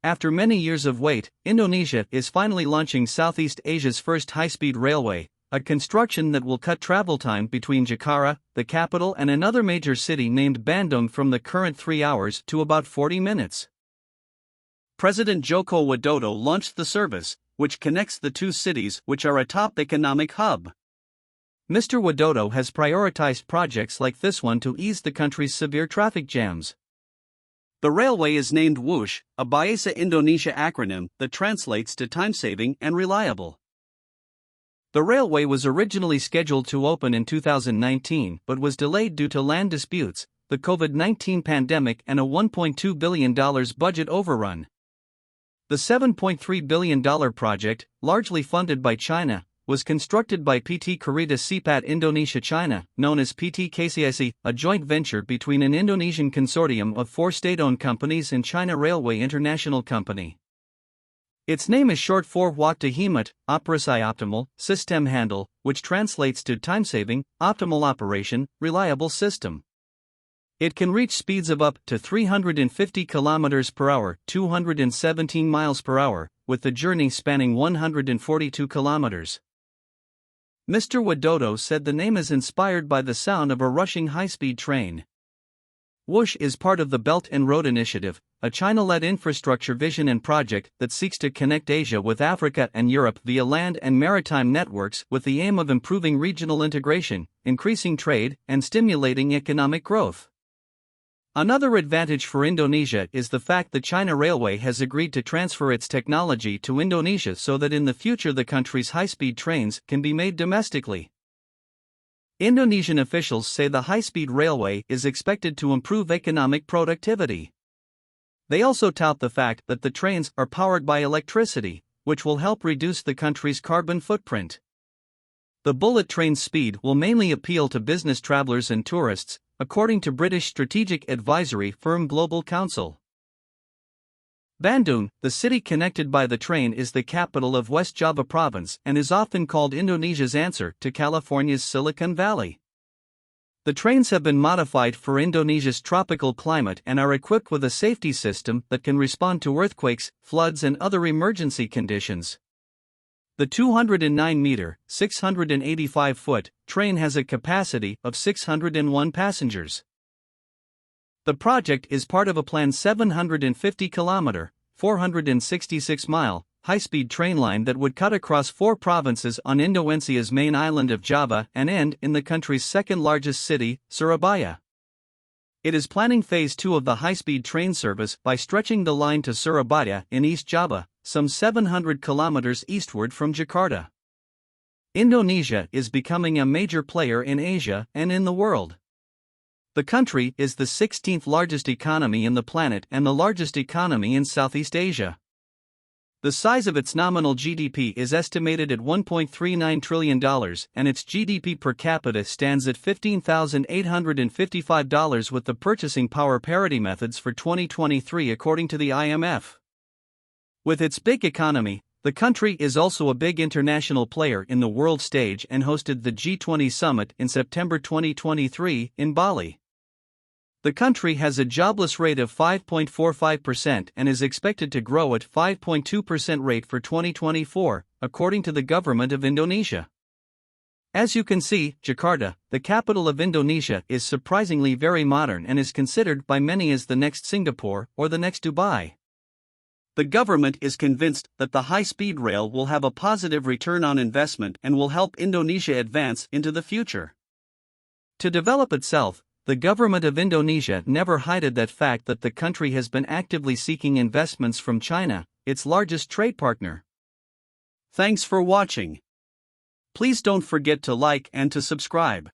After many years of wait, Indonesia is finally launching Southeast Asia's first high-speed railway, a construction that will cut travel time between Jakarta, the capital, and another major city named Bandung from the current 3 hours to about 40 minutes. President Joko Widodo launched the service, which connects the two cities which are a top economic hub. Mr. Widodo has prioritized projects like this one to ease the country's severe traffic jams. The railway is named Whoosh, a Bahasa Indonesia acronym that translates to time-saving and reliable. The railway was originally scheduled to open in 2019 but was delayed due to land disputes, the COVID-19 pandemic, and a $1.2 billion budget overrun. The $7.3 billion project, largely funded by China, was constructed by PT Kereta Cepat Indonesia China, known as PT KCIC, a joint venture between an Indonesian consortium of 4 state-owned companies and China Railway International Company. Its name is short for Waktu Hemat, Operasi Optimal, Sistem Handal, which translates to time-saving, optimal operation, reliable system. It can reach speeds of up to 350 km per hour, 217 miles per hour, with the journey spanning 142 kilometers. Mr. Widodo said the name is inspired by the sound of a rushing high-speed train. Whoosh is part of the Belt and Road Initiative, a China-led infrastructure vision and project that seeks to connect Asia with Africa and Europe via land and maritime networks with the aim of improving regional integration, increasing trade, and stimulating economic growth. Another advantage for Indonesia is the fact that China Railway has agreed to transfer its technology to Indonesia so that in the future the country's high-speed trains can be made domestically. Indonesian officials say the high-speed railway is expected to improve economic productivity. They also tout the fact that the trains are powered by electricity, which will help reduce the country's carbon footprint. The bullet train's speed will mainly appeal to business travelers and tourists, according to British strategic advisory firm Global Counsel. Bandung, the city connected by the train, is the capital of West Java province and is often called Indonesia's answer to California's Silicon Valley. The trains have been modified for Indonesia's tropical climate and are equipped with a safety system that can respond to earthquakes, floods, and other emergency conditions. The 209-meter, 685-foot train has a capacity of 601 passengers. The project is part of a planned 750-kilometer, 466-mile, high-speed train line that would cut across 4 provinces on Indonesia's main island of Java and end in the country's second-largest city, Surabaya. It is planning Phase 2 of the high-speed train service by stretching the line to Surabaya in East Java, some 700 kilometers eastward from Jakarta. Indonesia is becoming a major player in Asia and in the world. The country is the 16th largest economy in the planet and the largest economy in Southeast Asia. The size of its nominal GDP is estimated at $1.39 trillion, and its GDP per capita stands at $15,855 with the purchasing power parity methods for 2023 according to the IMF. With its big economy, the country is also a big international player in the world stage and hosted the G20 summit in September 2023 in Bali. The country has a jobless rate of 5.45% and is expected to grow at 5.2% rate for 2024, according to the government of Indonesia. As you can see, Jakarta, the capital of Indonesia, is surprisingly very modern and is considered by many as the next Singapore or the next Dubai. The government is convinced that the high-speed rail will have a positive return on investment and will help Indonesia advance into the future. To develop itself, the government of Indonesia never hid that fact that the country has been actively seeking investments from China, its largest trade partner. Thanks for watching. Please don't forget to like and to subscribe.